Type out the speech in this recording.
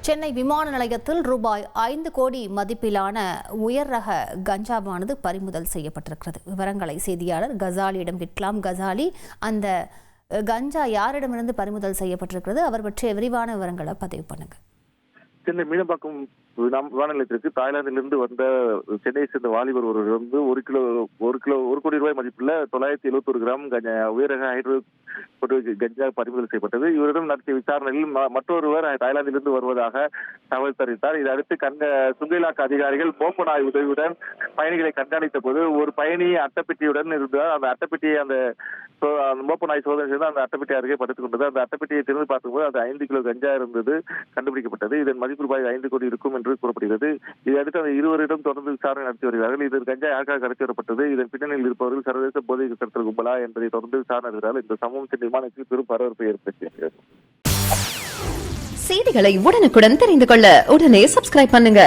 சென்னை விமான நிலையத்தில் ரூபாய் 5 கோடி மதிப்பிலான உயர் ரக கஞ்சாவானது பறிமுதல் செய்யப்பட்டிருக்கிறது. விவரங்களை செய்தியாளர் கசாலியிடம் கேட்கலாம். கசாலி, அந்த கஞ்சா யாரிடமிருந்து பறிமுதல் செய்யப்பட்டிருக்கிறது, அவர் பற்றிய விரிவான விவரங்களை பதிவு பண்ணுங்க. சென்னை மீனம்பாக்கம் விமான நிலையத்திற்கு தாய்லாந்திலிருந்து வந்த சென்னையை சேர்ந்த வாலிபர் ஒருவரிலிருந்து ஒரு கோடி ரூபாய் மதிப்புள்ள 971 கிராம் உயரக ஹைட்ரோ கஞ்சா பறிமுதல் செய்யப்பட்டது. இவரிடம் நடத்திய விசாரணையில் மற்றொருவர் தாய்லாந்திலிருந்து வருவதாக தகவல் தெரிவித்தார். இதையடுத்து சுங்கேலாக்க அதிகாரிகள் மோப்ப நாய் உதவியுடன் பயணிகளை கண்காணித்த போது ஒரு பயணி அட்டைப்பெட்டியுடன் இருந்தார். அந்த அட்டைப்பெட்டியை அந்த மோப்ப நாய் சோதனை செய்து அந்த அட்டைப்பெட்டி அருகே படுத்துக் கொண்டது. அந்த அட்டைப்பெட்டியை திறந்து பார்க்கும்போது அது 5 கிலோ கஞ்சா இருந்தது கண்டுபிடிக்கப்பட்டது. இதன் மதிப்பு ரூபாய் 5 கோடி இருக்கும் என்று கூறப்படுகிறது. இதையடுத்து அந்த இருவரிடம் தொடர்ந்து விசாரணை நடத்தி வருகிறார்கள். இதில் கஞ்சா யாருக்காக கடத்தி வரப்பட்டது, இதன் பின்னணியில் இருப்பவர்கள் சர்வதேச போதை கடத்தல் கும்பலா என்பதை தொடர்ந்து விசாரணை நடத்துகிறார்கள். இந்த சம்பவம் சென்னை விமானத்தில் பெரும் பரபரப்பை ஏற்படுத்தியது. செய்திகளை உடனுக்குடன் தெரிந்து கொள்ள உடனே சப்ஸ்கிரைப் பண்ணுங்க.